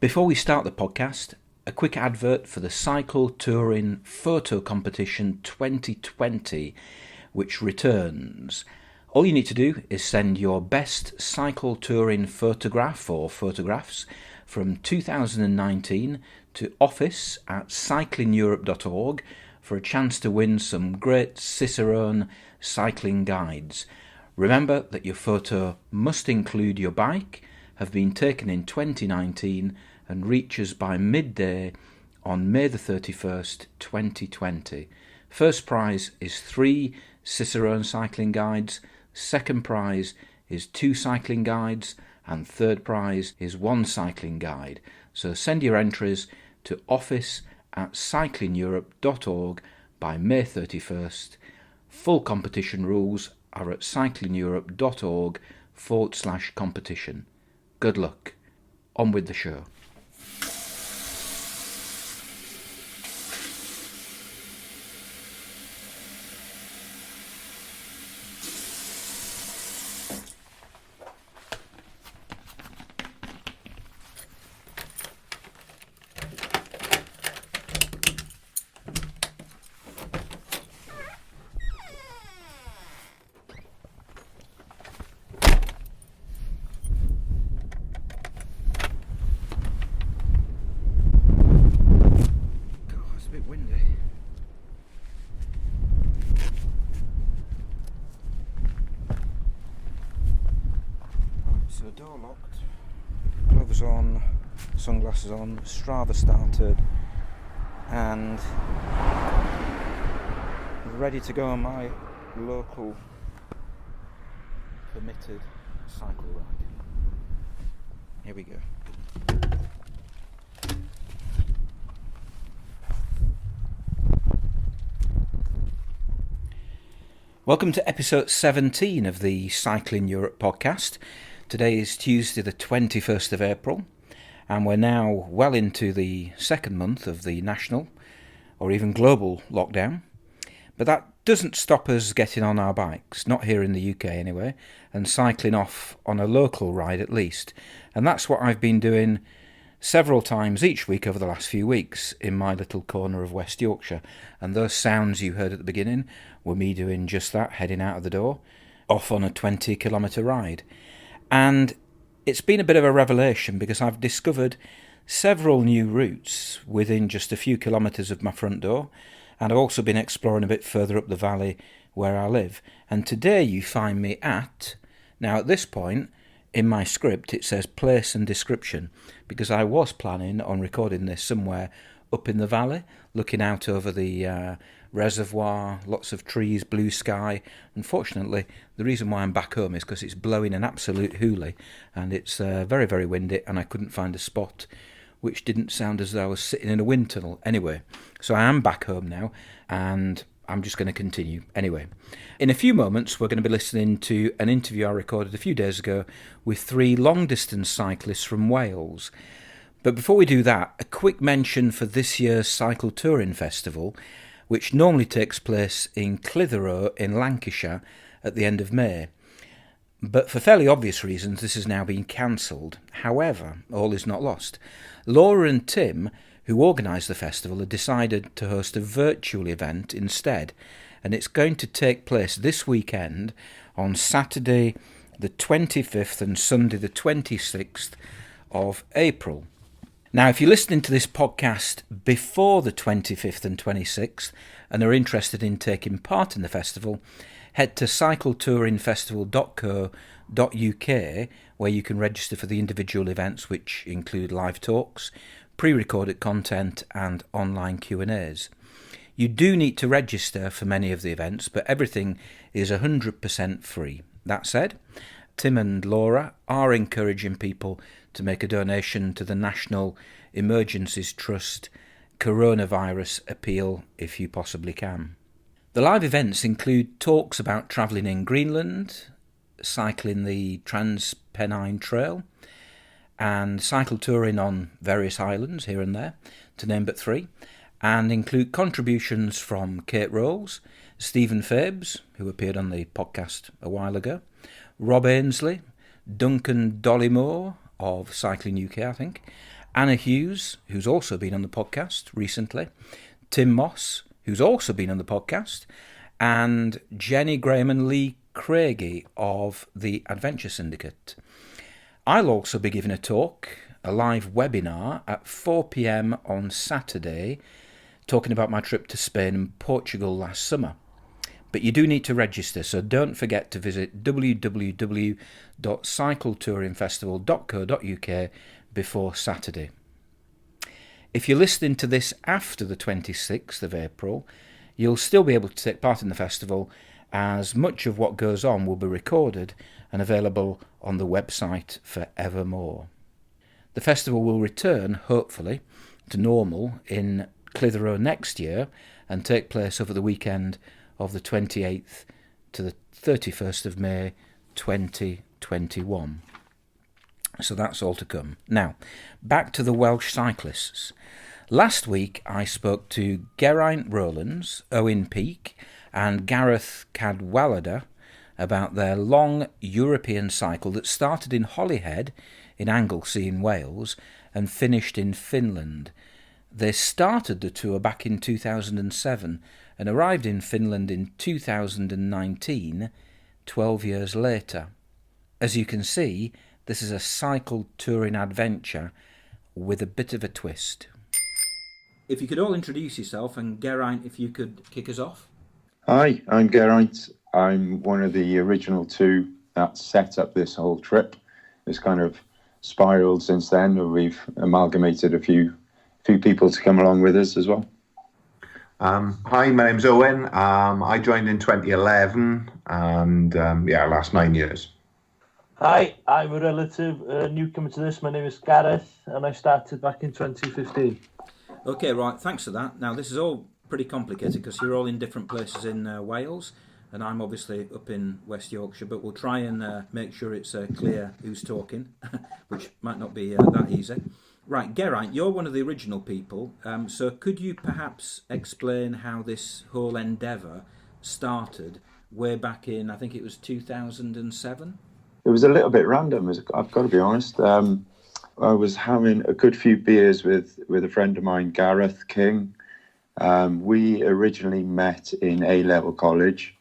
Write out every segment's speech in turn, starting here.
Before we start the podcast, a quick advert for the Cycle Touring Photo Competition 2020, which returns. All you need to do is send your best cycle touring photograph or photographs from 2019 to office@cyclingeurope.org for a chance to win some great Cicerone cycling guides. Remember that your photo must include your bike, have been taken in 2019 and reaches by midday on May the 31st, 2020. First prize is 3 Cicerone cycling guides, second prize is 2 cycling guides, and third prize is 1 cycling guide. So send your entries to office@cyclingeurope.org by May 31st. Full competition rules are at cyclingeurope.org/competition. Good luck. On with the show. So door locked, gloves on, sunglasses on, Strava started, and ready to go on my local permitted cycle ride. Here we go. Welcome to episode 17 of the Cycling Europe podcast. Today is Tuesday the 21st of April, and we're now well into the second month of the national or even global lockdown. But that doesn't stop us getting on our bikes, not here in the UK anyway, and cycling off on a local ride at least. And that's what I've been doing several times each week over the last few weeks in my little corner of West Yorkshire. And those sounds you heard at the beginning were me doing just that, heading out of the door, off on a 20-kilometre ride. And it's been a bit of a revelation because I've discovered several new routes within just a few kilometres of my front door, and I've also been exploring a bit further up the valley where I live. And today you find me now at this point in my script it says place and description, because I was planning on recording this somewhere up in the valley, looking out over the reservoir, lots of trees, blue sky. Unfortunately, the reason why I'm back home is because it's blowing an absolute hoolie, and it's very, very windy, and I couldn't find a spot which didn't sound as though I was sitting in a wind tunnel. Anyway, so I am back home now, and I'm just going to continue. Anyway, in a few moments, we're going to be listening to an interview I recorded a few days ago with 3 long-distance cyclists from Wales. But before we do that, a quick mention for this year's Cycle Touring Festival, which normally takes place in Clitheroe in Lancashire at the end of May. But for fairly obvious reasons, this has now been cancelled. However, all is not lost. Laura and Tim, who organised the festival, have decided to host a virtual event instead, and it's going to take place this weekend on Saturday the 25th and Sunday the 26th of April. Now, if you're listening to this podcast before the 25th and 26th and are interested in taking part in the festival, head to cycletouringfestival.co.uk, where you can register for the individual events, which include live talks, pre-recorded content and online Q&As. You do need to register for many of the events, but everything is 100% free. That said, Tim and Laura are encouraging people to make a donation to the National Emergencies Trust Coronavirus Appeal if you possibly can. The live events include talks about travelling in Greenland, cycling the Transpennine Trail, and cycle touring on various islands here and there, to name but 3, and include contributions from Kate Rolls, Stephen Fabes, who appeared on the podcast a while ago, Rob Ainsley, Duncan Dollymore of Cycling UK, I think, Anna Hughes, who's also been on the podcast recently, Tim Moss, who's also been on the podcast, and Jenny Graham and Lee Craigie of the Adventure Syndicate. I'll also be giving a talk, a live webinar at 4 p.m. on Saturday, talking about my trip to Spain and Portugal last summer. But you do need to register, so don't forget to visit www.cycletouringfestival.co.uk before Saturday. If you're listening to this after the 26th of April, you'll still be able to take part in the festival, as much of what goes on will be recorded and available on the website forevermore. The festival will return, hopefully, to normal in Clitheroe next year and take place over the weekend of the 28th to the 31st of May 2021. So that's all to come. Now, back to the Welsh cyclists. Last week I spoke to Geraint Rowlands, Owen Peak and Gareth Cadwaladr about their long European cycle that started in Holyhead in Anglesey in Wales and finished in Finland. They started the tour back in 2007 and arrived in Finland in 2019, 12 years later. As you can see, this is a cycle touring adventure with a bit of a twist. If you could all introduce yourself, and Geraint, if you could kick us off. Hi, I'm Geraint. I'm one of the original two that set up this whole trip. It's kind of spiraled since then, and we've amalgamated a few people to come along with us as well. Hi, my name's Owen. I joined in 2011 and last 9 years. Hi, I'm a relative newcomer to this. My name is Gareth and I started back in 2015. Okay, right, thanks for that. Now, this is all pretty complicated because you're all in different places in Wales, and I'm obviously up in West Yorkshire, but we'll try and make sure it's clear who's talking, which might not be that easy. Right, Geraint, you're one of the original people, so could you perhaps explain how this whole endeavour started way back in, I think it was 2007? It was a little bit random, I've got to be honest. I was having a good few beers with a friend of mine, Gareth King. We originally met in A-level college,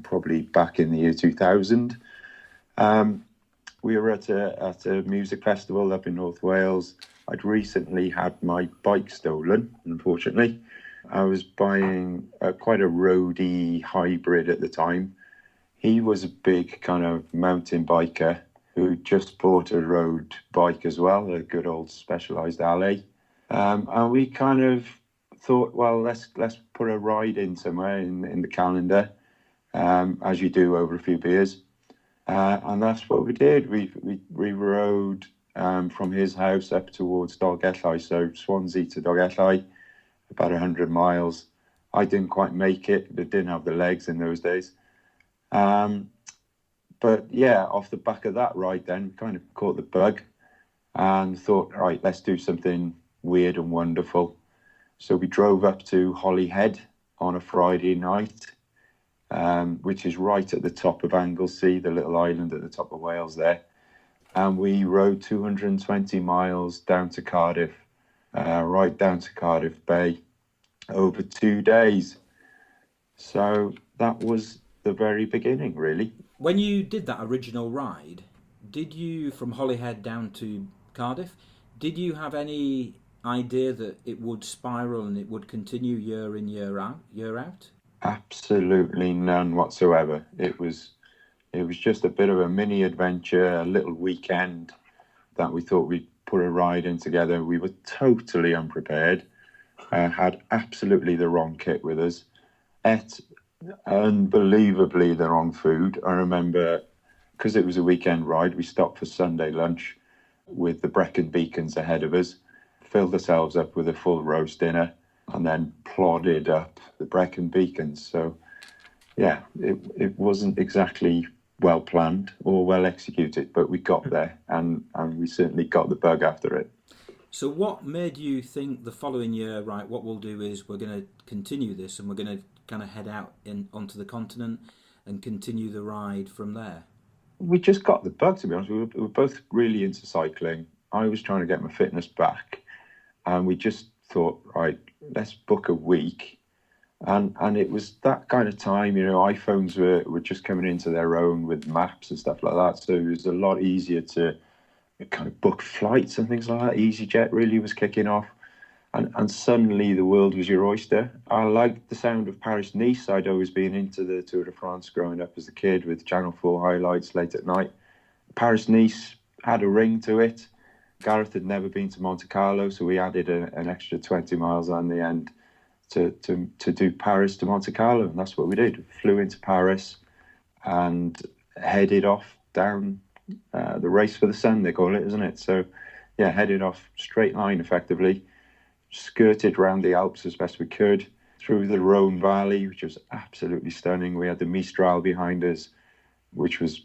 probably back in the year 2000. We were at a music festival up in North Wales. I'd recently had my bike stolen, unfortunately. I was buying quite a roady hybrid at the time. He was a big kind of mountain biker who just bought a road bike as well, a good old Specialized Alley. And we kind of thought, well, let's put a ride in somewhere in the calendar, as you do over a few beers. And that's what we did. We rode from his house up towards Dolgellau, so Swansea to Dolgellau, about 100 miles. I didn't quite make it. I didn't have the legs in those days. But yeah, off the back of that ride then, kind of caught the bug and thought, right, let's do something weird and wonderful. So we drove up to Holyhead on a Friday night, which is right at the top of Anglesey, the little island at the top of Wales there. And we rode 220 miles down to Cardiff, right down to Cardiff Bay, over 2 days. So that was the very beginning, really. When you did that original ride, did you, from Holyhead down to Cardiff, did you have any idea that it would spiral and it would continue year in, year out? Absolutely none whatsoever. It was just a bit of a mini adventure, a little weekend that we thought we'd put a ride in together. We were totally unprepared, had absolutely the wrong kit with us, ate unbelievably the wrong food. I remember, because it was a weekend ride, we stopped for Sunday lunch with the Brecon Beacons ahead of us, filled ourselves up with a full roast dinner, and then plodded up the Brecon Beacons. So yeah, it wasn't exactly well planned or well executed, but we got there, and we certainly got the bug after it. So what made you think the following year, right, what we'll do is we're going to continue this and we're going to kind of head out onto the continent and continue the ride from there? We just got the bug, to be honest. We were both really into cycling. I was trying to get my fitness back, and we just thought, right, let's book a week. And it was that kind of time, iPhones were just coming into their own with maps and stuff like that. So it was a lot easier to kind of book flights and things like that. EasyJet really was kicking off. And suddenly the world was your oyster. I liked the sound of Paris-Nice. I'd always been into the Tour de France growing up as a kid with Channel 4 highlights late at night. Paris-Nice had a ring to it. Gareth had never been to Monte Carlo, so we added an extra 20 miles on the end to do Paris to Monte Carlo, and that's what we did. We flew into Paris and headed off down the race for the sun, they call it, isn't it? So, yeah, headed off straight line, effectively, skirted around the Alps as best we could, through the Rhone Valley, which was absolutely stunning. We had the Mistral behind us, which was,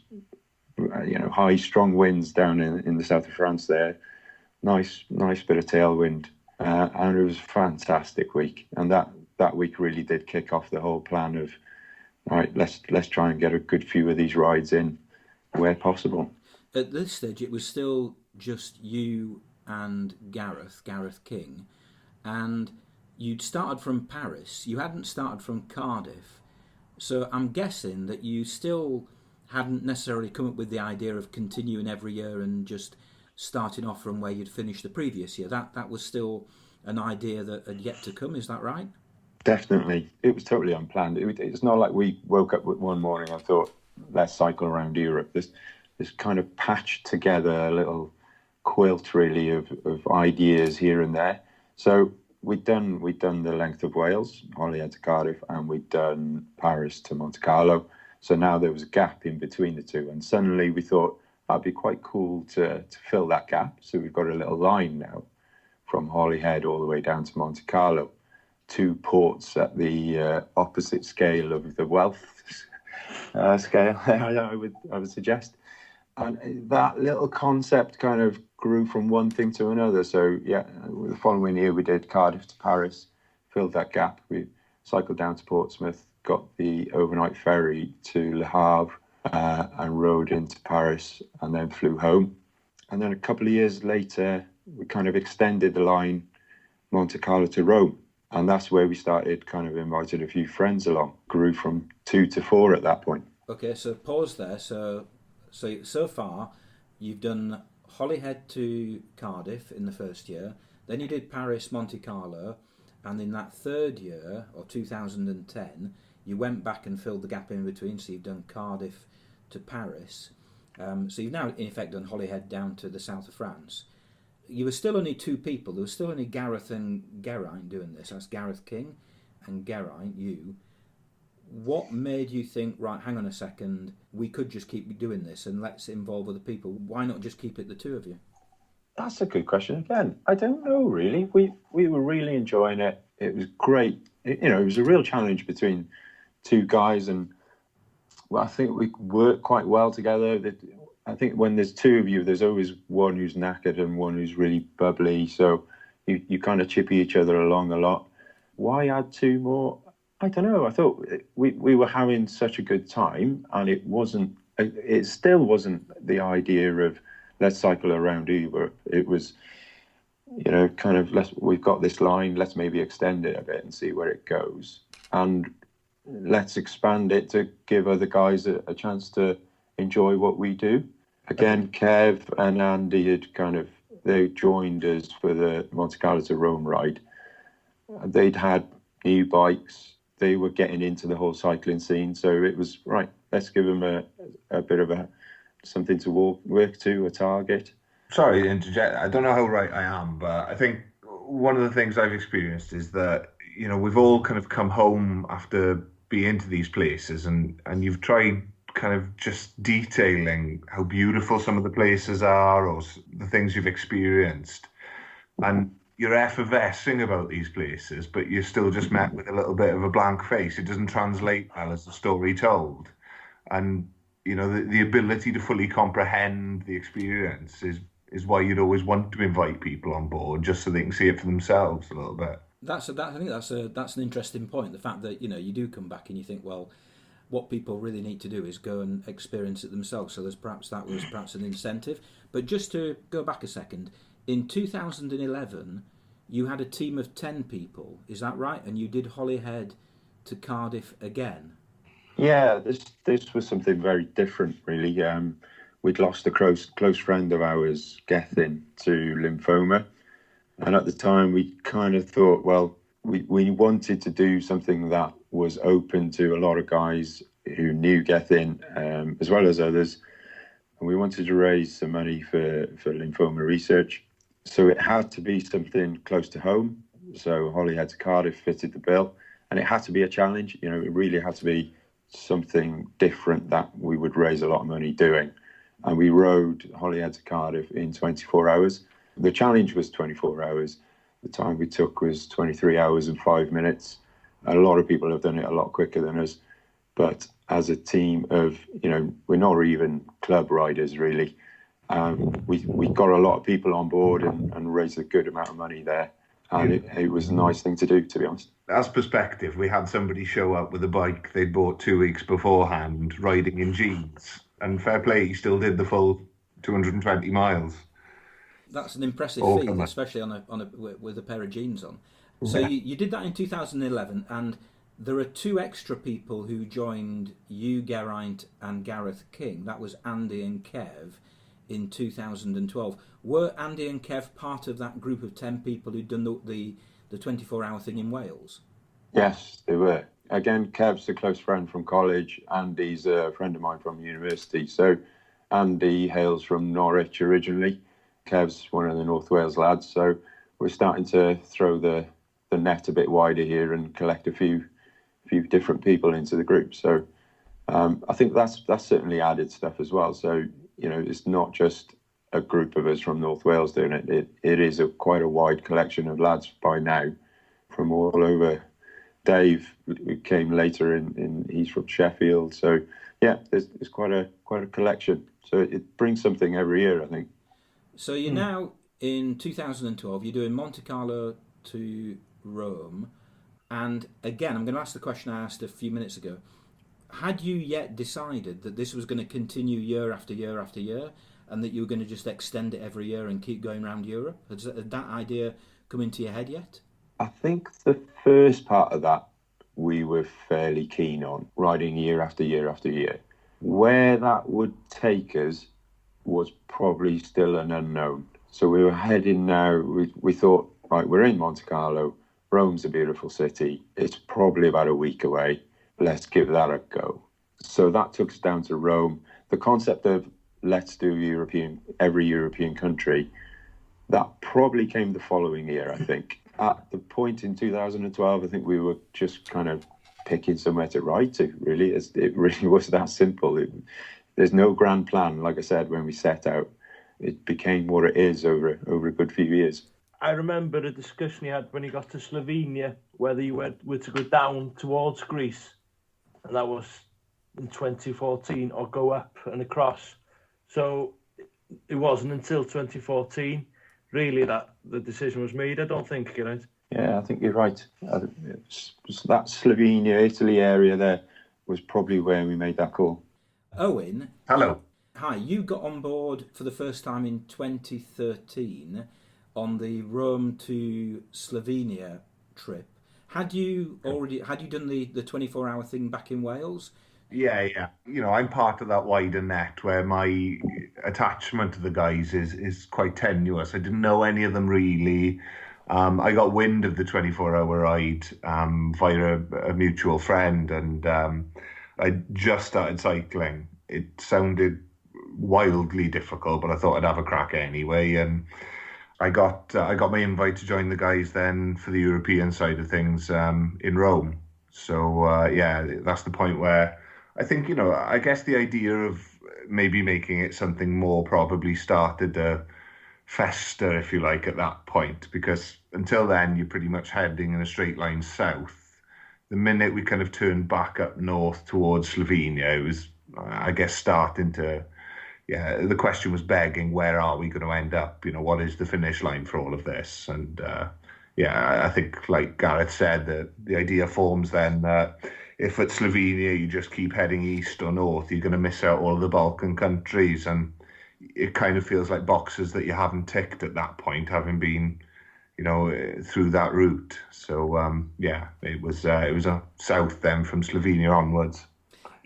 high, strong winds down in the south of France there. Nice bit of tailwind. And it was a fantastic week. And that week really did kick off the whole plan of, all right, let's try and get a good few of these rides in where possible. At this stage, it was still just you and Gareth King, and you'd started from Paris. You hadn't started from Cardiff. So I'm guessing that you still hadn't necessarily come up with the idea of continuing every year and just starting off from where you'd finished the previous year. That was still an idea that had yet to come, is that right? Definitely. It was totally unplanned. It's not like we woke up one morning and thought, let's cycle around Europe. This kind of patched together a little quilt, really, of ideas here and there. So we'd done the length of Wales, Holyhead to Cardiff, and we'd done Paris to Monte Carlo. So now there was a gap in between the two. And suddenly we thought, that'd be quite cool to fill that gap. So we've got a little line now from Holyhead all the way down to Monte Carlo, two ports at the opposite scale of the wealth scale, I would suggest. And that little concept kind of grew from one thing to another. So, yeah, the following year we did Cardiff to Paris, filled that gap. We cycled down to Portsmouth, got the overnight ferry to Le Havre, and rode into Paris and then flew home. And then a couple of years later, we kind of extended the line Monte Carlo to Rome. And that's where we started kind of invited a few friends along. Grew from 2 to 4 at that point. Okay, so pause there. So far, you've done Holyhead to Cardiff in the first year. Then you did Paris, Monte Carlo. And in that third year, or 2010, you went back and filled the gap in between. So you've done Cardiff to Paris. So you've now, in effect, done Holyhead down to the south of France. You were still only two people. There was still only Gareth and Geraint doing this. That's Gareth King and Geraint, you. What made you think, right, hang on a second, we could just keep doing this and let's involve other people? Why not just keep it the two of you? That's a good question. Again, I don't know, really. We were really enjoying it. It was great. It was a real challenge between two guys, and well, I think we work quite well together. I think when there's two of you, there's always one who's knackered and one who's really bubbly. So you kind of chippy each other along a lot. Why add two more? I don't know. I thought we were having such a good time, and it still wasn't the idea of let's cycle around Europe. It was, kind of we've got this line, let's maybe extend it a bit and see where it goes. And let's expand it to give other guys a chance to enjoy what we do. Again, Kev and Andy they joined us for the Monte Carlo to Rome ride. They'd had new bikes. They were getting into the whole cycling scene. So it was, right, let's give them a bit of something to work to, a target. Sorry to interject. I don't know how right I am, but I think one of the things I've experienced is that, we've all kind of come home after being to these places and you've tried kind of just detailing how beautiful some of the places are or the things you've experienced. And you're effervescing about these places, but you're still just met with a little bit of a blank face. It doesn't translate well as the story told. And, the ability to fully comprehend the experience is why you'd always want to invite people on board just so they can see it for themselves a little bit. I think that's an interesting point. The fact that, you do come back and you think, well, what people really need to do is go and experience it themselves. So that was perhaps an incentive. But just to go back a second, in 2011, you had a team of 10 people. Is that right? And you did Holyhead to Cardiff again. Yeah, this was something very different, really. We'd lost a close friend of ours, Gethin, to lymphoma. And at the time, we kind of thought, well, we wanted to do something that was open to a lot of guys who knew Gethin, as well as others. And we wanted to raise some money for lymphoma research. So it had to be something close to home. So Holyhead to Cardiff fitted the bill. And it had to be a challenge. You know, it really had to be something different that we would raise a lot of money doing. And we rode Holyhead to Cardiff in 24 hours. The challenge was 24 hours. The time we took was 23 hours and 5 minutes. A lot of people have done it a lot quicker than us. But as a team of, you know, we're not even club riders, really. We got a lot of people on board and raised a good amount of money there. And it was a nice thing to do, to be honest. As perspective, we had somebody show up with a bike they'd bought 2 weeks beforehand, riding in jeans. And fair play, he still did the full 220 miles. That's an impressive feat, especially with a pair of jeans on. So you did that in 2011, and there are 2 extra people who joined you, Geraint, and Gareth King. That was Andy and Kev in 2012. Were Andy and Kev part of that group of 10 people who'd done the 24-hour thing in Wales? Yes, they were. Again, Kev's a close friend from college. Andy's a friend of mine from university. So Andy hails from Norwich originally. Kev's one of the North Wales lads. So we're starting to throw the net a bit wider here and collect a few different people into the group. So I think that's certainly added stuff as well. So, you know, it's not just a group of us from North Wales doing it. It is quite a wide collection of lads by now from all over. Dave, who came later he's from Sheffield. So yeah, there's quite a collection. So it brings something every year, I think. So you're now in 2012. You're doing Monte Carlo to Rome, and again, I'm going to ask the question I asked a few minutes ago. Had you yet decided that this was going to continue year after year after year, and that you were going to just extend it every year and keep going around Europe? Had that idea come into your head yet? I think the first part of that we were fairly keen on, riding year after year after year. Where that would take us was probably still an unknown. So we were heading now, we thought, right, we're in Monte Carlo, Rome's a beautiful city, it's probably about a week away, let's give that a go. So that took us down to Rome. The concept of let's do every European country, that probably came the following year, I think. At the point in 2012, I think we were just kind of picking somewhere to ride to, really. It really was that simple. There's no grand plan. Like I said, when we set out, it became what it is over a good few years. I remember a discussion you had when you got to Slovenia, whether you were to go down towards Greece, and that was in 2014, or go up and across. So it wasn't until 2014, really, that the decision was made, I don't think, Geraint. Yeah, I think you're right. That Slovenia, Italy area there was probably where we made that call. Owen. Hello. Hi, you got on board for the first time in 2013 on the Rome to Slovenia trip. Had you done the 24-hour thing back in Wales? Yeah. You know, I'm part of that wider net where my attachment to the guys is quite tenuous. I didn't know any of them really. I got wind of the 24-hour ride via a mutual friend, and I just started cycling. It sounded wildly difficult, but I thought I'd have a crack anyway. And I got my invite to join the guys then for the European side of things in Rome. So yeah, that's the point where I think, you know, I guess the idea of maybe making it something more probably started to fester, if you like, at that point, because until then you're pretty much heading in a straight line south. The minute we kind of turned back up north towards Slovenia, it was, I guess, starting to, yeah, the question was begging, where are we going to end up? You know, what is the finish line for all of this? And yeah, I think, like Gareth said, the idea forms then that, if at Slovenia you just keep heading east or north, you're going to miss out all of the Balkan countries, and it kind of feels like boxes that you haven't ticked at that point, having been, through that route. So it was a south then from Slovenia onwards.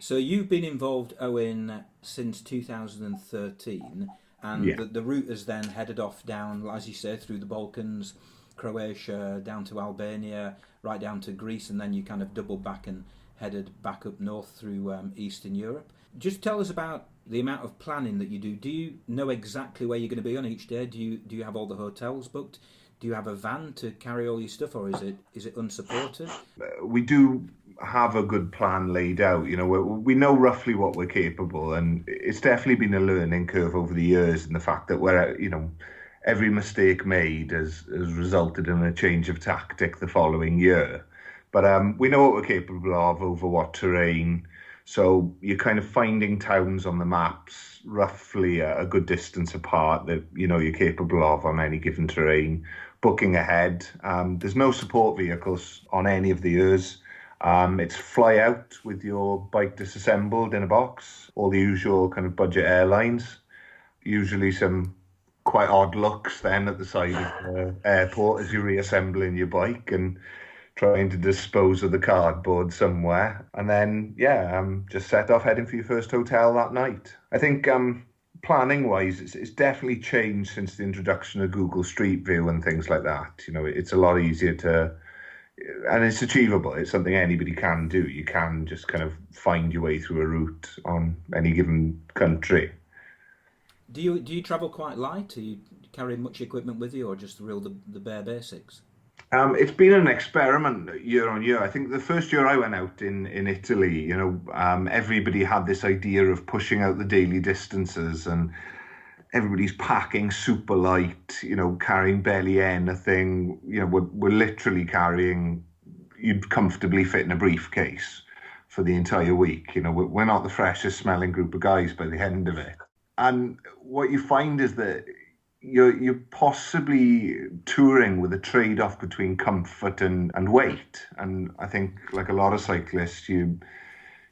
So you've been involved, Owen, since 2013, and the route has then headed off down, as you say, through the Balkans, Croatia, down to Albania, right down to Greece, and then you kind of doubled back and headed back up north through Eastern Europe. Just tell us about the amount of planning that you do. Do you know exactly where you're going to be on each day? Do you have all the hotels booked? Do you have a van to carry all your stuff, or is it unsupported? We do have a good plan laid out. We know roughly what we're capable, and it's definitely been a learning curve over the years. And the fact that every mistake made has resulted in a change of tactic the following year. But we know what we're capable of over what terrain. So you're kind of finding towns on the maps roughly a good distance apart that you're capable of on any given terrain. Booking ahead. There's no support vehicles on any of the years. It's fly out with your bike disassembled in a box. All the usual kind of budget airlines. Usually some quite odd looks then at the side of the airport as you're reassembling your bike and trying to dispose of the cardboard somewhere. And then, just set off heading for your first hotel that night. I think planning-wise, it's definitely changed since the introduction of Google Street View and things like that. It's a lot easier to... And it's achievable. It's something anybody can do. You can just kind of find your way through a route on any given country. Do you travel quite light? Do you carry much equipment with you, or just the bare basics? It's been an experiment year on year. I think the first year I went out in Italy, everybody had this idea of pushing out the daily distances, and everybody's packing super light, carrying barely anything. We're literally carrying, you'd comfortably fit in a briefcase for the entire week. We're not the freshest smelling group of guys by the end of it. And what you find is that you're possibly touring with a trade-off between comfort and weight. And I think, like a lot of cyclists, you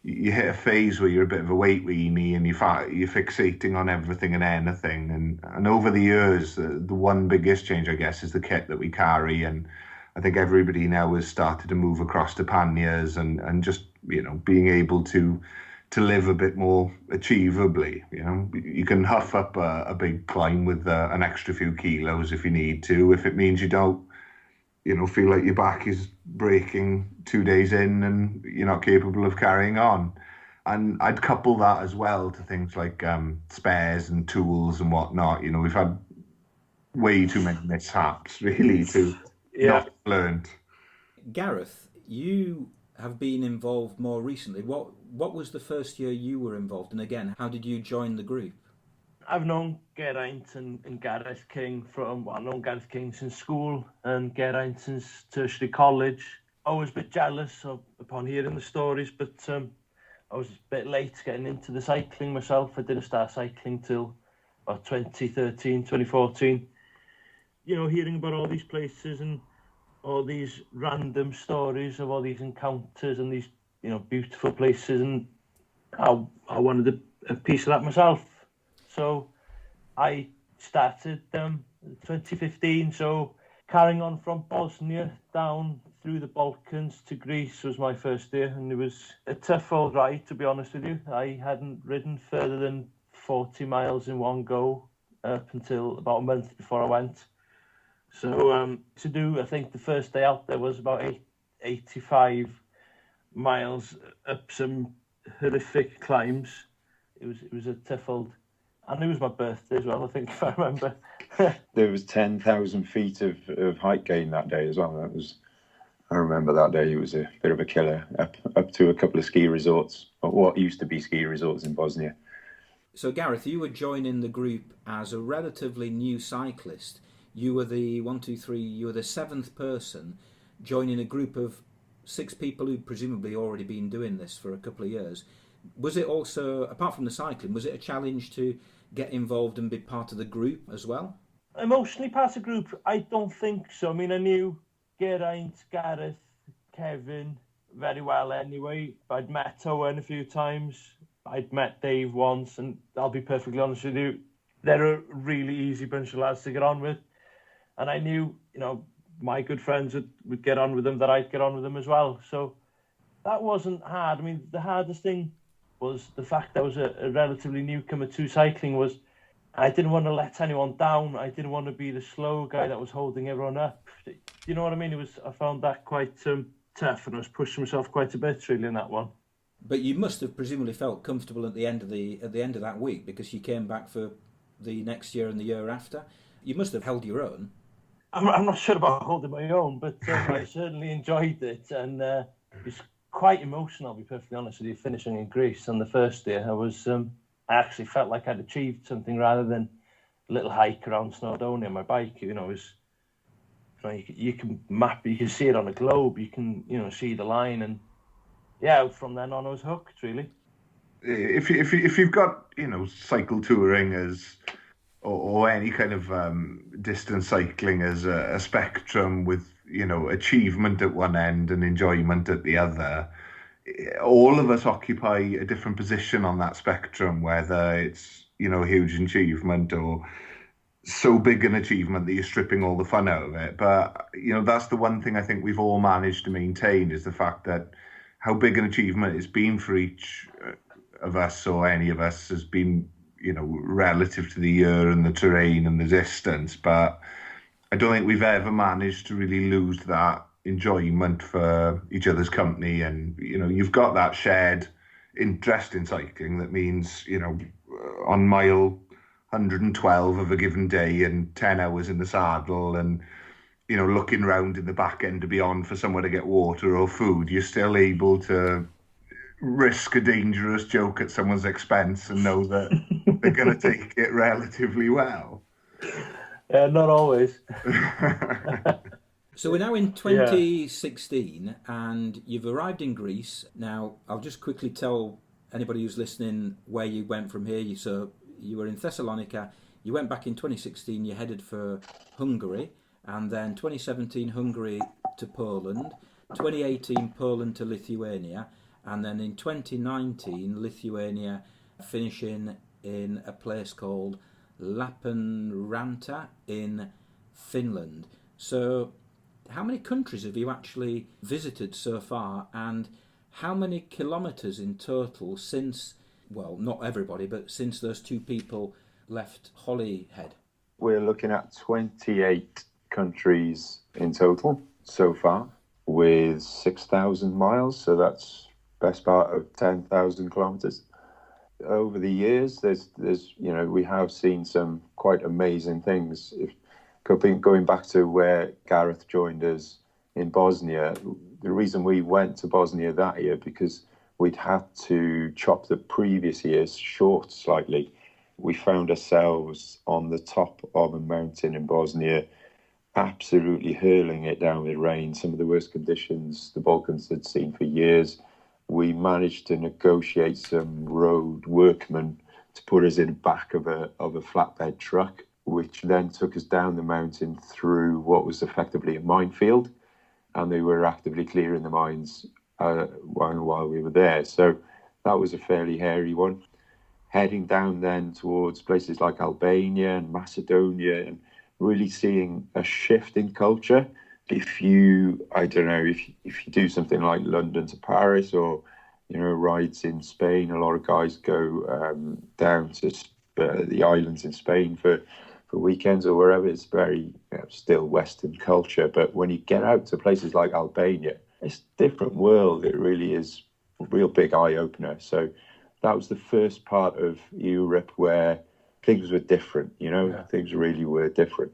hit a phase where you're a bit of a weight weenie and you're fixating on everything and anything. And over the years, the one biggest change, I guess, is the kit that we carry. And I think everybody now has started to move across to panniers and just, being able to live a bit more achievably. You can huff up a big climb with an extra few kilos if you need to, if it means you don't, feel like your back is breaking 2 days in and you're not capable of carrying on. And I'd couple that as well to things like spares and tools and whatnot. We've had way too many mishaps, really, to not learn. Gareth, you have been involved more recently. What was the first year you were involved? And again, how did you join the group? I've known Geraint and Gareth King I've known Gareth King since school and Geraint since tertiary college. I was a bit jealous upon hearing the stories, but I was a bit late getting into the cycling myself. I didn't start cycling till about 2013, 2014. Hearing about all these places and all these random stories of all these encounters and these, beautiful places, and I wanted a piece of that myself. So I started 2015. So carrying on from Bosnia down through the Balkans to Greece was my first year, and it was a tough old ride, to be honest with you. I hadn't ridden further than 40 miles in one go up until about a month before I went. So to do, I think the first day out there was about 85 miles up some horrific climbs. It was a tough old, and it was my birthday as well, I think, if I remember. There was 10,000 feet of height gain that day as well. I remember that day. It was a bit of a killer, up to a couple of ski resorts, or what used to be ski resorts in Bosnia. So Gareth, you were joining the group as a relatively new cyclist. You were the seventh person joining a group of 6 people who'd presumably already been doing this for a couple of years. Was it also, apart from the cycling, was it a challenge to get involved and be part of the group as well? Emotionally part of the group, I don't think so. I mean, I knew Geraint, Gareth, Kevin very well anyway. I'd met Owen a few times. I'd met Dave once, and I'll be perfectly honest with you, they're a really easy bunch of lads to get on with. And I knew, my good friends would get on with them, that I'd get on with them as well. So that wasn't hard. I mean, the hardest thing was the fact I was a relatively newcomer to cycling. Was I didn't want to let anyone down. I didn't want to be the slow guy that was holding everyone up. You know what I mean? I found that quite tough, and I was pushing myself quite a bit really in that one. But you must have presumably felt comfortable at the end of that week, because you came back for the next year and the year after. You must have held your own. I'm not sure about holding my own, but I certainly enjoyed it, and it was quite emotional, I'll be perfectly honest with you, finishing in Greece on the first day. I actually felt like I'd achieved something rather than a little hike around Snowdonia on my bike. You can map, you can see it on a globe, you can, see the line, and from then on I was hooked, really. If you've got, cycle touring as, or any kind of distance cycling as a spectrum with, achievement at one end and enjoyment at the other, all of us occupy a different position on that spectrum, whether it's, a huge achievement or so big an achievement that you're stripping all the fun out of it. But, that's the one thing I think we've all managed to maintain, is the fact that how big an achievement it's been for each of us, or any of us, has been, relative to the year and the terrain and the distance. But I don't think we've ever managed to really lose that enjoyment for each other's company. And, you've got that shared interest in cycling that means, on mile 112 of a given day and 10 hours in the saddle and, looking round in the back end to be on for somewhere to get water or food, you're still able to risk a dangerous joke at someone's expense and know that they're going to take it relatively well. Not always. So we're now in 2016 and you've arrived in Greece. Now, I'll just quickly tell anybody who's listening where you went from here. So you were in Thessalonica, you went back in 2016, you headed for Hungary, and then 2017 Hungary to Poland, 2018 Poland to Lithuania, and then in 2019 Lithuania, finishing in a place called Lappeenranta in Finland. So how many countries have you actually visited so far, and how many kilometres in total since, well, not everybody, but since those two people left Holyhead? We're looking at 28 countries in total so far, with 6,000 miles, so that's best part of 10,000 kilometres. Over the years, there's we have seen some quite amazing things. Going back to where Gareth joined us in Bosnia, the reason we went to Bosnia that year, because we'd had to chop the previous years short slightly. We found ourselves on the top of a mountain in Bosnia, absolutely hurling it down with rain, some of the worst conditions the Balkans had seen for years. We managed to negotiate some road workmen to put us in the back of a flatbed truck, which then took us down the mountain through what was effectively a minefield, and they were actively clearing the mines while we were there. So that was a fairly hairy one. Heading down then towards places like Albania and Macedonia, and really seeing a shift in culture. If you do something like London to Paris, or rides in Spain, a lot of guys go down to the islands in Spain for weekends or wherever. It's very still Western culture, but when you get out to places like Albania, it's a different world. It really is a real big eye opener. So that was the first part of Europe where things were different. Things really were different.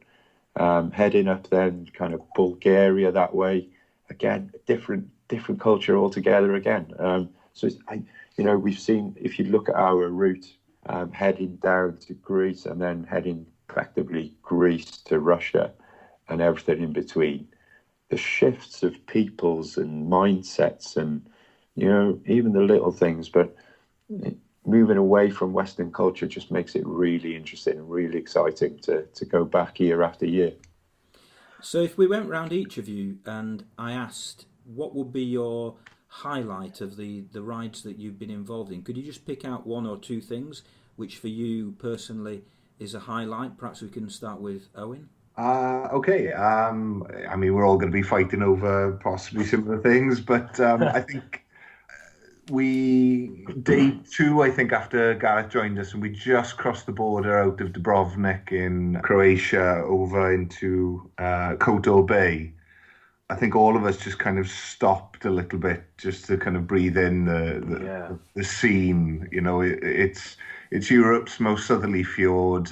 Heading up then kind of Bulgaria that way, again, different culture altogether again. We've seen, if you look at our route, heading down to Greece and then heading effectively Greece to Russia and everything in between, the shifts of peoples and mindsets and, even the little things, but moving away from Western culture just makes it really interesting and really exciting to go back year after year. So if we went round each of you and I asked what would be your highlight of the rides that you've been involved in? Could you just pick out one or two things which for you personally is a highlight? Perhaps we can start with Owen. Okay. I mean, we're all going to be fighting over possibly similar things, but I think day two, I think, after Gareth joined us, and we just crossed the border out of Dubrovnik in Croatia over into Kotor Bay. I think all of us just kind of stopped a little bit just to kind of breathe in the scene. You know, it's Europe's most southerly fjord,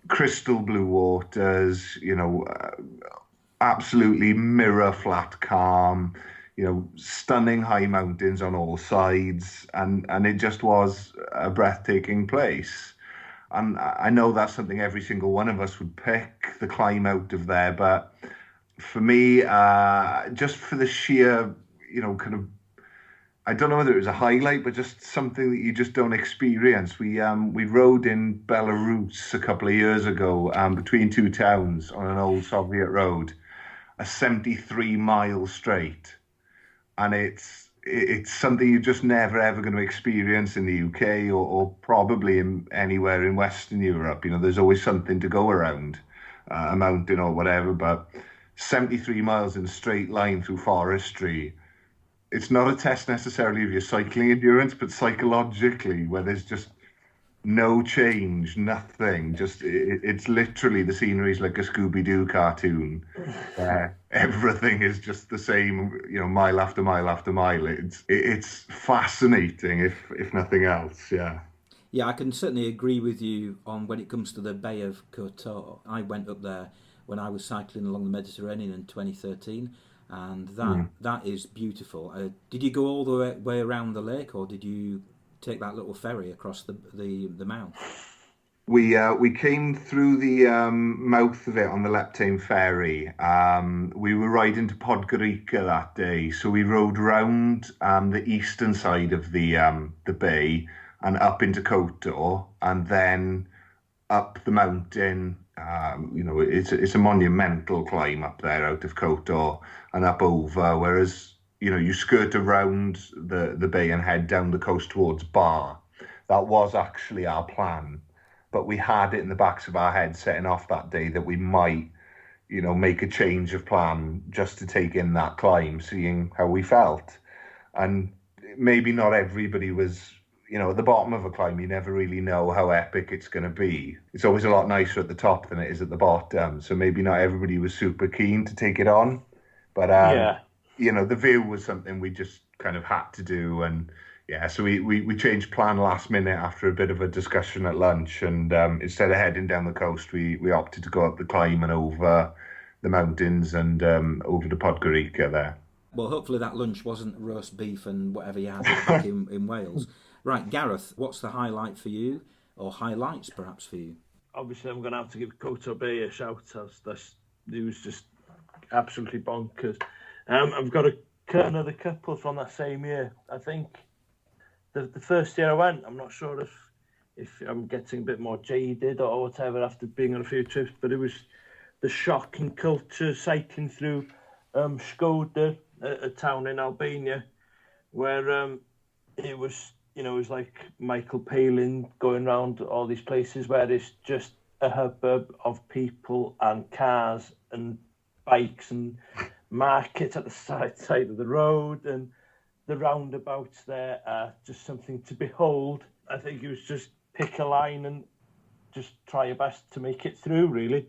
crystal blue waters. You know, absolutely mirror flat calm. You know, stunning high mountains on all sides, and it just was a breathtaking place. And I know that's something every single one of us would pick, the climb out of there, but for me, just for the sheer, you know, kind of, I don't know whether it was a highlight, but just something that you just don't experience. We rode in Belarus a couple of years ago, between two towns on an old Soviet road, a 73-mile straight. And it's something you're just never, ever going to experience in the UK or probably anywhere in Western Europe. You know, there's always something to go around, a mountain or whatever, but 73 miles in a straight line through forestry, it's not a test necessarily of your cycling endurance, but psychologically, where there's just no change, nothing. Just it's literally, the scenery's like a Scooby-Doo cartoon. Everything is just the same, you know, mile after mile after mile. It's fascinating, if nothing else. Yeah. Yeah, I can certainly agree with you on when it comes to the Bay of Kotor. I went up there when I was cycling along the Mediterranean in 2013, and that is beautiful. Did you go all the way around the lake, or did you take that little ferry across the mouth? We came through the mouth of it on the Leptane ferry. We were riding to Podgorica that day, so we rode round the eastern side of the bay and up into Kotor, and then up the mountain. You know, it's a monumental climb up there out of Kotor and up over, whereas, you know, you skirt around the bay and head down the coast towards Bar. That was actually our plan, but we had it in the backs of our heads setting off that day that we might, you know, make a change of plan just to take in that climb, seeing how we felt. And maybe not everybody was, you know, at the bottom of a climb, you never really know how epic it's going to be. It's always a lot nicer at the top than it is at the bottom. So maybe not everybody was super keen to take it on. But, you know, the view was something we just kind of had to do. And yeah, so we changed plan last minute after a bit of a discussion at lunch. And instead of heading down the coast, we opted to go up the climb and over the mountains and over to Podgorica there. Well, hopefully that lunch wasn't roast beef and whatever you had back in Wales. Right, Gareth, what's the highlight for you, or highlights perhaps for you? Obviously, I'm going to have to give Kotor Bay a shout. It was just absolutely bonkers. I've got another couple from that same year. I think the first year I went, I'm not sure if I'm getting a bit more jaded or whatever after being on a few trips, but it was the shocking culture cycling through Skoda, a town in Albania, where it was, you know, it was like Michael Palin going around all these places where it's just a hubbub of people and cars and bikes and markets at the side of the road, and the roundabouts there are just something to behold. I think it was just pick a line and just try your best to make it through, really.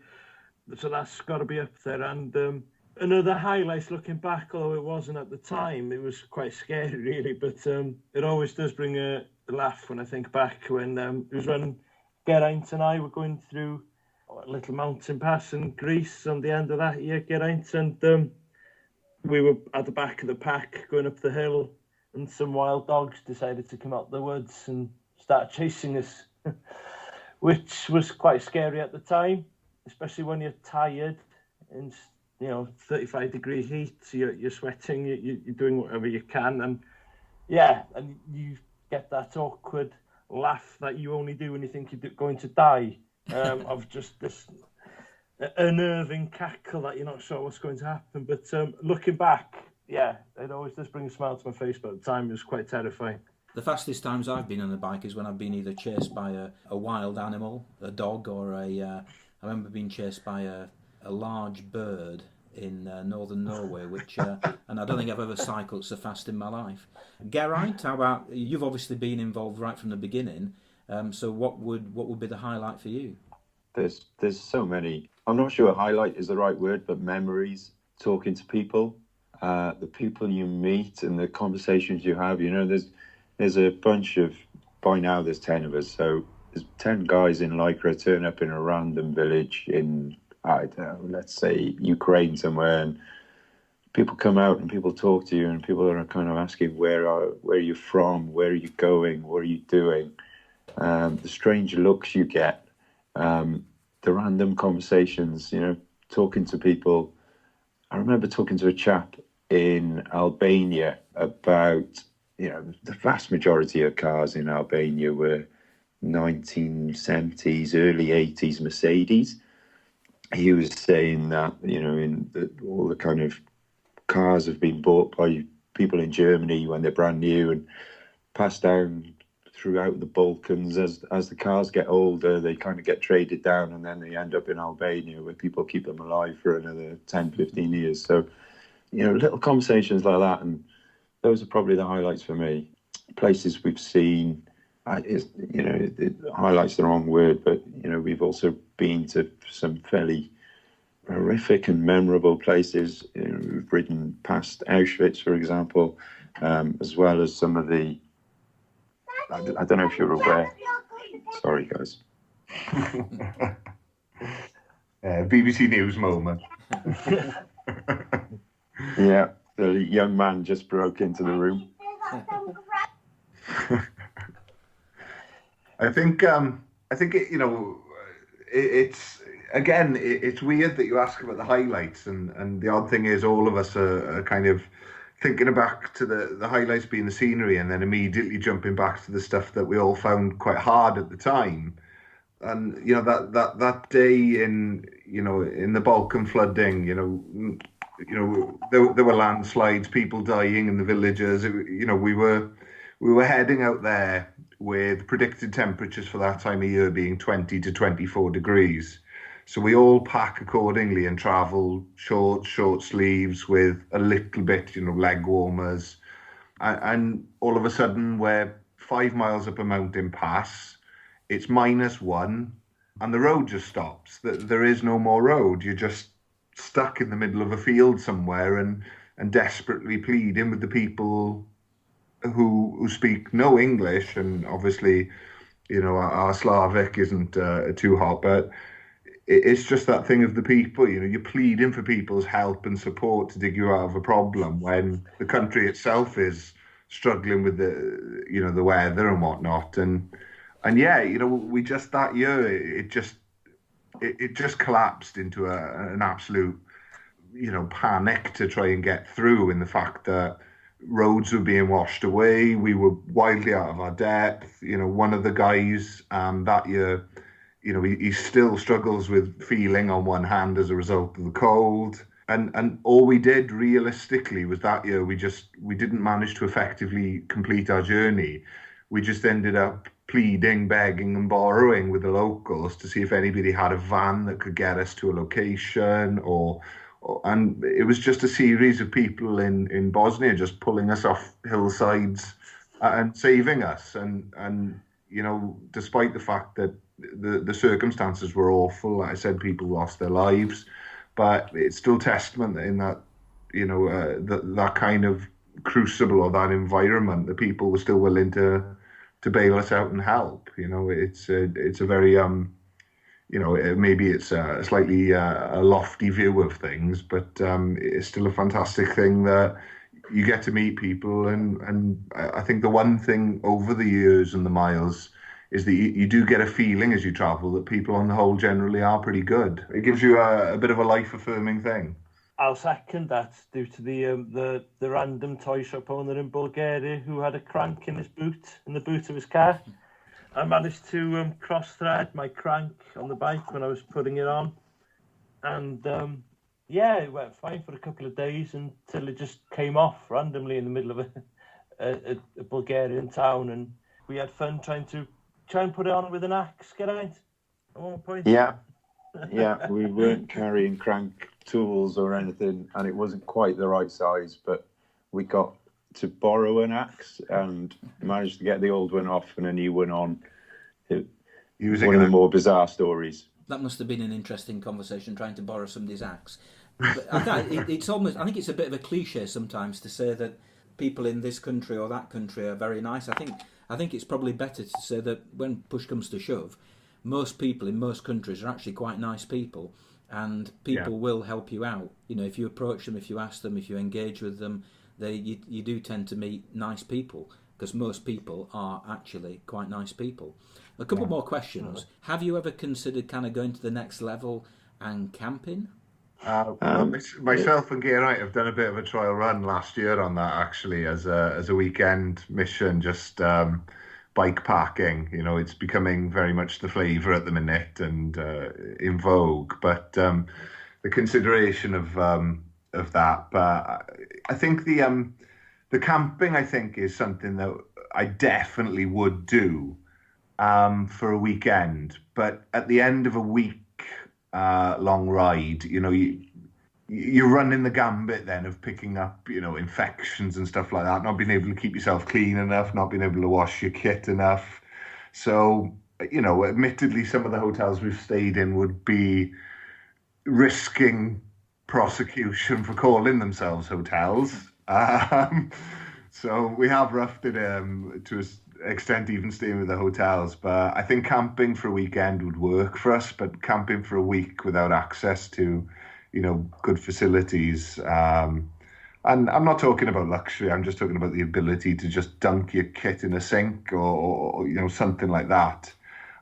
So that's got to be up there. And another highlight looking back, although it wasn't at the time, it was quite scary, really, but it always does bring a laugh when I think back when it was when Geraint and I were going through a little mountain pass in Greece on the end of that year, Geraint, and we were at the back of the pack going up the hill, and some wild dogs decided to come out the woods and start chasing us, which was quite scary at the time, especially when you're tired and, you know, 35-degree heat, so you're sweating, you're doing whatever you can, and yeah, and you get that awkward laugh that you only do when you think you're going to die, of just this unnerving cackle that you're not sure what's going to happen. But looking back, yeah, it always does bring a smile to my face, but at the time it was quite terrifying. The fastest times I've been on a bike is when I've been either chased by a wild animal, a dog, or I remember being chased by a large bird in northern Norway, which and I don't think I've ever cycled so fast in my life. Geraint, how about you've obviously been involved right from the beginning. So what would be the highlight for you? There's so many. I'm not sure highlight is the right word, but memories, talking to people, the people you meet and the conversations you have. There's a bunch of, by now there's 10 of us, so there's 10 guys in Lycra turn up in a random village in, I don't know, let's say Ukraine somewhere, and people come out and people talk to you, and people are kind of asking where are you from, where are you going, what are you doing, the strange looks you get, the random conversations, talking to people. I remember talking to a chap in Albania about, the vast majority of cars in Albania were 1970s, early 80s Mercedes. He was saying that, all the kind of cars have been bought by people in Germany when they're brand new and passed down throughout the Balkans. As the cars get older, they kind of get traded down, and then they end up in Albania where people keep them alive for another 10, 15 years. So, little conversations like that, and those are probably the highlights for me. Places we've seen, it highlights the wrong word, but, we've also been to some fairly horrific and memorable places. We've ridden past Auschwitz, for example, as well as some of the, I don't know if you're aware. Sorry, guys. BBC News moment. Yeah, the young man just broke into the room. I think it's weird that you ask about the highlights, and the odd thing is all of us are kind of thinking back to the highlights being the scenery, and then immediately jumping back to the stuff that we all found quite hard at the time. And that day in the Balkan flooding, there were landslides, people dying in the villages. We were heading out there with predicted temperatures for that time of year being 20 to 24 degrees. So we all pack accordingly and travel short sleeves with a little bit, leg warmers. And all of a sudden we're 5 miles up a mountain pass. It's -1 and the road just stops. There is no more road. You're just stuck in the middle of a field somewhere and desperately pleading with the people who speak no English, and obviously, our Slavic isn't too hot, but it's just that thing of the people. You're pleading for people's help and support to dig you out of a problem when the country itself is struggling with the weather and whatnot. And yeah, we just that year it just collapsed into an absolute panic to try and get through, in the fact that roads were being washed away. We were wildly out of our depth. One of the guys that year, he still struggles with feeling on one hand as a result of the cold. And all we did realistically was that year we didn't manage to effectively complete our journey. We just ended up pleading, begging and borrowing with the locals to see if anybody had a van that could get us to a location, and it was just a series of people in Bosnia just pulling us off hillsides and saving us. And despite the fact that the circumstances were awful, like I said, people lost their lives, but it's still testament in that, that kind of crucible or that environment, the people were still willing to bail us out and help. It's a very maybe it's a slightly a lofty view of things, but it's still a fantastic thing that you get to meet people. And I think the one thing over the years and the miles is that you do get a feeling as you travel that people on the whole generally are pretty good. It gives you a bit of a life-affirming thing. I'll second that, due to the random toy shop owner in Bulgaria who had a crank in the boot of his car. I managed to cross-thread my crank on the bike when I was putting it on, and Yeah, it went fine for a couple of days until it just came off randomly in the middle of a Bulgarian town, and we had fun trying and put it on with an axe, Geraint, at one point. Yeah, we weren't carrying crank tools or anything, and it wasn't quite the right size, but we got to borrow an axe and managed to get the old one off and a new one on. It was one of the more bizarre stories. That must have been an interesting conversation, trying to borrow somebody's axe. But I think it's a bit of a cliche sometimes to say that people in this country or that country are very nice. I think it's probably better to say that when push comes to shove, most people in most countries are actually quite nice people, and people will help you out. You know, if you approach them, if you ask them, if you engage with them, you do tend to meet nice people, because most people are actually quite nice people. A couple more questions. Have you ever considered kind of going to the next level and camping? Myself and Geraint have done a bit of a trial run last year on that, actually, as a weekend mission, just bike parking. You know, it's becoming very much the flavour at the minute and in vogue. But the consideration of that, but I think the camping, I think, is something that I definitely would do for a weekend. But at the end of a week long ride, you know, you're running the gambit then of picking up, you know, infections and stuff like that, not being able to keep yourself clean enough, not being able to wash your kit enough. So, you know, admittedly, some of the hotels we've stayed in would be risking prosecution for calling themselves hotels. So we have roughed it to an extent, even staying with the hotels. But I think camping for a weekend would work for us. But camping for a week without access to, you know, good facilities, and I'm not talking about luxury. I'm just talking about the ability to just dunk your kit in a sink or you know, something like that.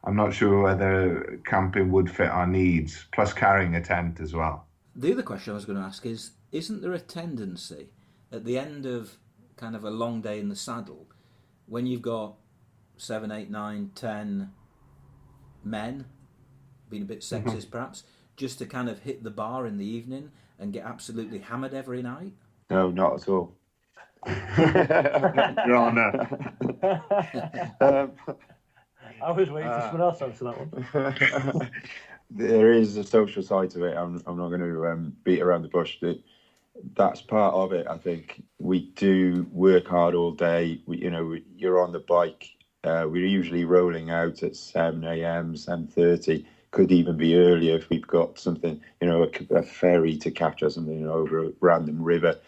I'm not sure whether camping would fit our needs. Plus carrying a tent as well. The other question I was going to ask is, isn't there a tendency at the end of kind of a long day in the saddle, when you've got 7, 8, 9, 10 men, being a bit sexist perhaps, just to kind of hit the bar in the evening and get absolutely hammered every night? No, not at all. Your Honour. I was waiting for someone else to answer that one. There is a social side to it. I'm not going to beat around the bush. That's part of it. I think we do work hard all day. You're on the bike. We're usually rolling out at 7 a.m, 7:30. Could even be earlier if we've got something, you know, a ferry to catch or something, you know, over a random river.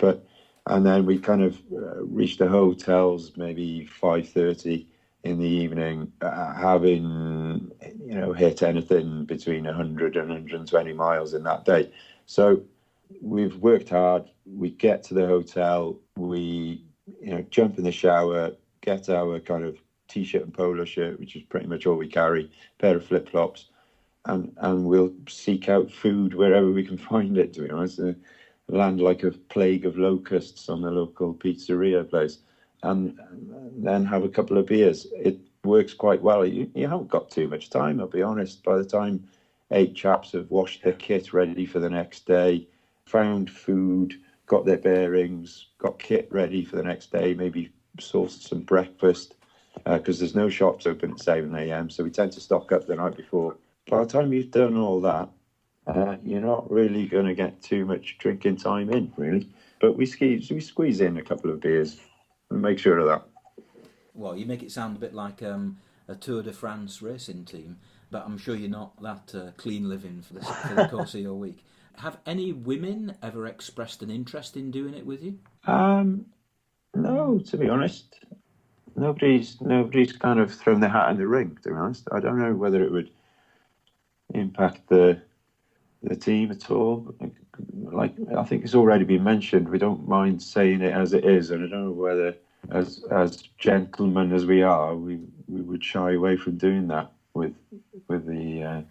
And then we kind of reach the hotels maybe 5:30 in the evening, having, you know, hit anything between 100 and 120 miles in that day. So we've worked hard. We get to the hotel, we, you know, jump in the shower, get our kind of t-shirt and polo shirt, which is pretty much all we carry, pair of flip-flops, and we'll seek out food wherever we can find it, to be honest. Land like a plague of locusts on the local pizzeria place, and then have a couple of beers. It works quite well. You haven't got too much time, I'll be honest. By the time 8 chaps have washed their kit ready for the next day, found food, got their bearings, got kit ready for the next day, maybe sourced some breakfast, because there's no shops open at 7 a.m, so we tend to stock up the night before. By the time you've done all that, you're not really going to get too much drinking time in, really. But we squeeze in a couple of beers and make sure of that. Well, you make it sound a bit like a Tour de France racing team, but I'm sure you're not that clean living for the course of your week. Have any women ever expressed an interest in doing it with you? No, to be honest. Nobody's kind of thrown their hat in the ring, to be honest. I don't know whether it would impact the team at all. Like, I think it's already been mentioned, we don't mind saying it as it is, and I don't know whether, as gentlemen as we are, we would shy away from doing that with the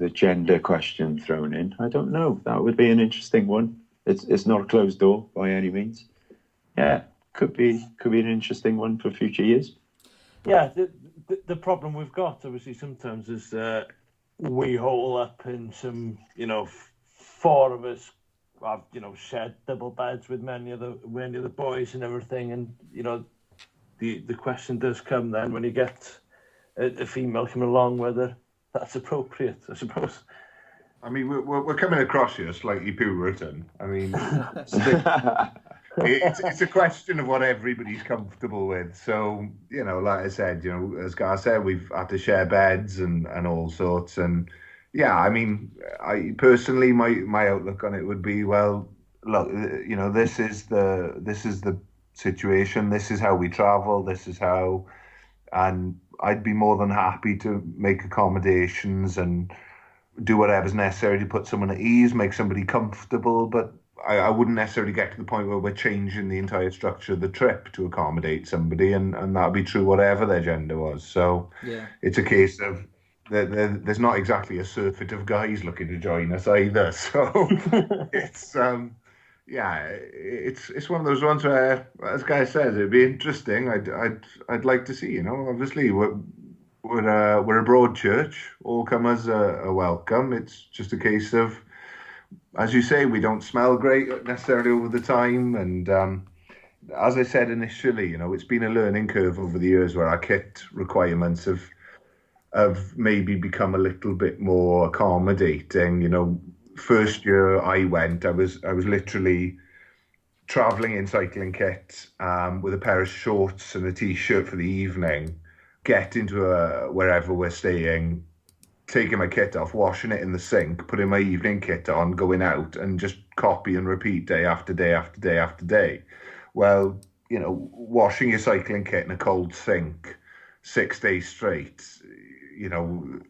gender question thrown in. I don't know. That would be an interesting one. It's not a closed door by any means. Yeah, could be an interesting one for future years. Yeah, the problem we've got obviously sometimes is we hole up in some, you know, four of us have, shared double beds with many of the boys and everything. And, the question does come then when you get a female coming along, whether that's appropriate, I suppose. I mean, we're coming across here slightly Puritan. I mean, it's a question of what everybody's comfortable with. So, like I said, as Gareth said, we've had to share beds and all sorts. And yeah, I mean, I personally, my outlook on it would be, well, look, this is the situation. This is how we travel. This is how, and I'd be more than happy to make accommodations and do whatever's necessary to put someone at ease, make somebody comfortable, but I wouldn't necessarily get to the point where we're changing the entire structure of the trip to accommodate somebody, and that would be true whatever their gender was. So yeah. It's a case of there's not exactly a surfeit of guys looking to join us either. So it's it's one of those ones where, as Guy says, it'd be interesting. I'd like to see. Obviously we're a broad church. All comers are welcome. It's just a case of, as you say, we don't smell great necessarily over the time. And as I said initially, it's been a learning curve over the years where our kit requirements have maybe become a little bit more accommodating. First year I went, I was literally traveling in cycling kit with a pair of shorts and a t-shirt for the evening, get into wherever we're staying, taking my kit off, washing it in the sink, putting my evening kit on, going out, and just copy and repeat day after day after day after day. Well, washing your cycling kit in a cold sink 6 days straight,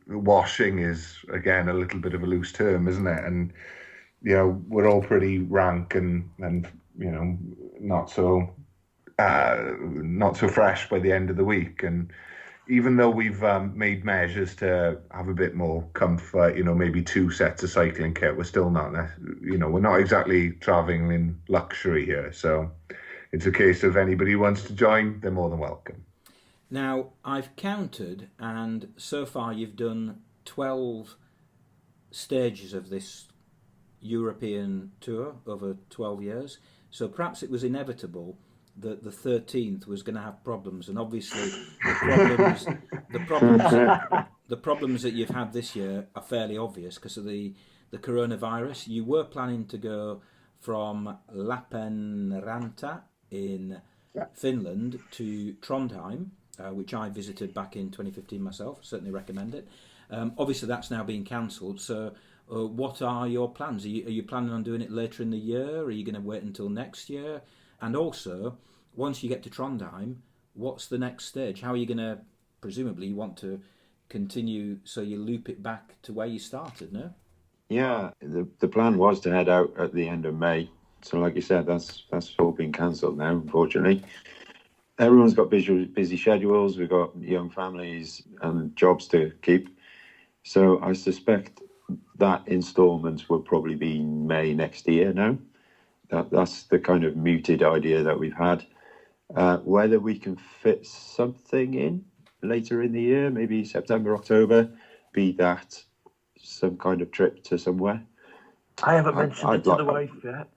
washing is, again, a little bit of a loose term, isn't it? And, we're all pretty rank and not so fresh by the end of the week. And even though we've made measures to have a bit more comfort, maybe 2 sets of cycling kit, we're still not, we're not exactly traveling in luxury here. So it's a case of anybody who wants to join, they're more than welcome. Now, I've counted, and so far you've done 12 stages of this European tour over 12 years. So perhaps it was inevitable that the 13th was going to have problems, and obviously the problems that you've had this year are fairly obvious because of the coronavirus. You were planning to go from Lappeenranta in Finland to Trondheim, which I visited back in 2015 myself. Certainly recommend it. Obviously that's now being cancelled, so what are your plans? Are you planning on doing it later in the year? Are you going to wait until next year? And also, once you get to Trondheim, what's the next stage? How are you going to, presumably you want to continue so you loop it back to where you started, no? Yeah, the plan was to head out at the end of May. So like you said, that's all been cancelled now, unfortunately. Everyone's got busy schedules. We've got young families and jobs to keep. So I suspect that instalment will probably be May next year now. That's the kind of muted idea that we've had. Whether we can fit something in later in the year, maybe September, October, be that some kind of trip to somewhere. I haven't mentioned it to the wife yet.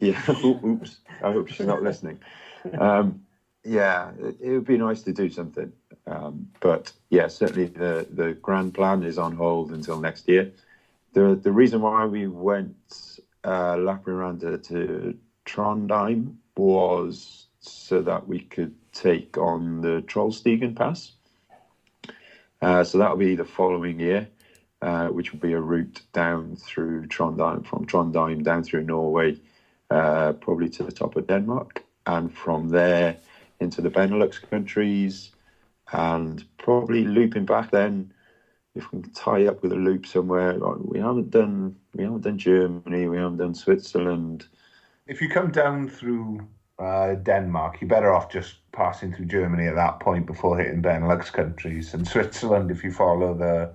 Yeah, oops. I hope she's not listening. Yeah, it would be nice to do something. But yeah, certainly the grand plan is on hold until next year. The reason why we went Lappeenranta to Trondheim was so that we could take on the Trollstigen Pass. So that'll be the following year, which will be a route down through Trondheim, from Trondheim down through Norway, probably to the top of Denmark, and from there into the Benelux countries, and probably looping back then. If we can tie up with a loop somewhere, we haven't done Germany, we haven't done Switzerland. If you come down through Denmark, you're better off just passing through Germany at that point before hitting Benelux countries. And Switzerland, if you follow the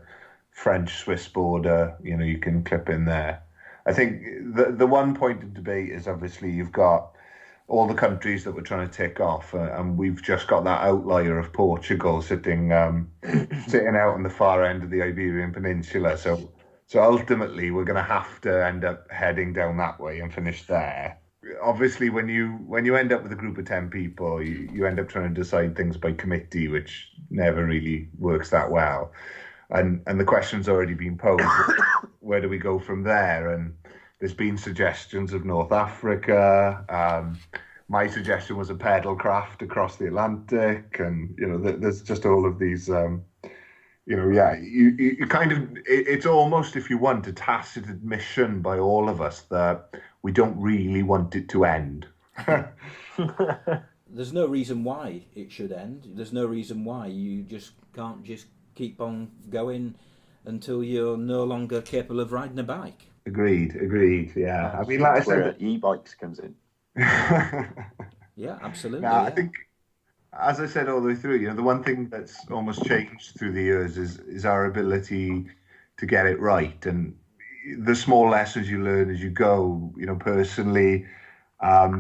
French-Swiss border, you can clip in there. I think the one point of debate is obviously you've got all the countries that we're trying to tick off, and we've just got that outlier of Portugal sitting out on the far end of the Iberian Peninsula. So So ultimately, we're going to have to end up heading down that way and finish there. Obviously, when you end up with a group of 10 people, you end up trying to decide things by committee, which never really works that well. And the question's already been posed: where do we go from there? And there's been suggestions of North Africa. My suggestion was a pedal craft across the Atlantic, and there's just all of these. You kind of, it's almost, if you want, a tacit admission by all of us that we don't really want it to end. There's no reason why it should end. There's no reason why you just can't just keep on going until you're no longer capable of riding a bike. Agreed, yeah. I mean, like That's I said... where e-bikes comes in. Yeah, absolutely. I think, as I said all the way through, the one thing that's almost changed through the years is our ability to get it right, and the small lessons you learn as you go. Personally,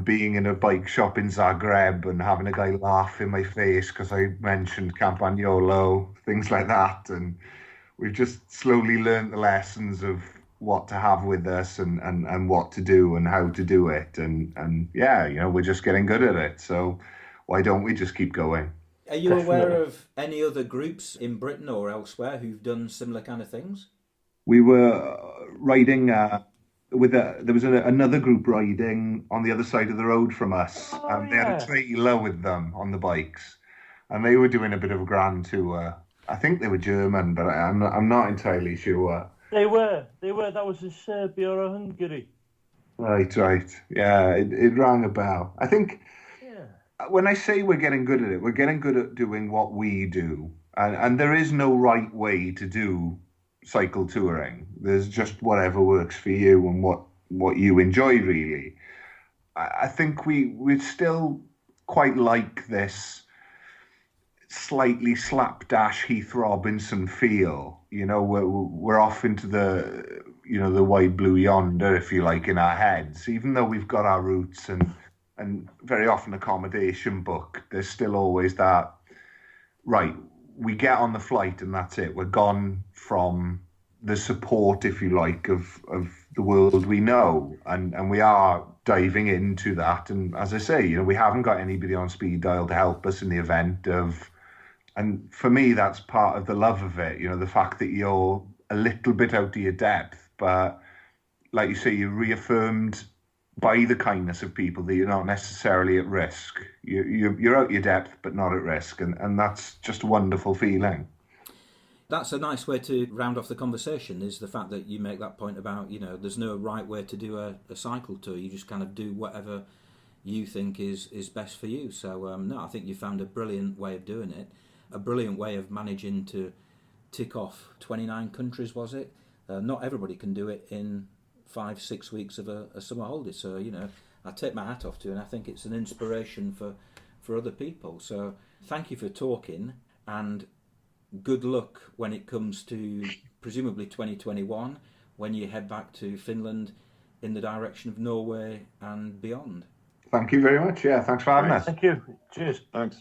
being in a bike shop in Zagreb and having a guy laugh in my face because I mentioned Campagnolo, things like that, and we've just slowly learned the lessons of what to have with us and what to do and how to do it, and we're just getting good at it. So why don't we just keep going? Are you aware of any other groups in Britain or elsewhere who've done similar kind of things? We were riding there was another group riding on the other side of the road from us, and they had a trailer with them on the bikes, and they were doing a bit of a grand tour. I think they were German, but I'm not entirely sure. They were. That was in Serbia or Hungary. Right. Yeah, it rang a bell. I think when I say we're getting good at it, we're getting good at doing what we do. And there is no right way to do cycle touring. There's just whatever works for you and what you enjoy, really. I think we still quite like this slightly slapdash Heath Robinson feel. We're off into the wide blue yonder, if you like, in our heads. Even though we've got our roots and very often accommodation booked, there's still always that, right, we get on the flight and that's it. We're gone from the support, if you like, of the world we know. And we are diving into that. And as I say, we haven't got anybody on speed dial to help us in the event of... And for me, that's part of the love of it, the fact that you're a little bit out of your depth. But like you say, you're reaffirmed by the kindness of people that you're not necessarily at risk. You're out your depth, but not at risk. And that's just a wonderful feeling. That's a nice way to round off the conversation, is the fact that you make that point about, there's no right way to do a cycle tour. You just kind of do whatever you think is best for you. So, no, I think you found a brilliant way of doing it, a brilliant way of managing to tick off 29 countries, was it? Not everybody can do it in 5-6 weeks of a summer holiday. So, I take my hat off to you, and I think it's an inspiration for other people. So thank you for talking, and good luck when it comes to presumably 2021, when you head back to Finland in the direction of Norway and beyond. Thank you very much. Yeah, thanks for having us. Thank you. Cheers. Thanks.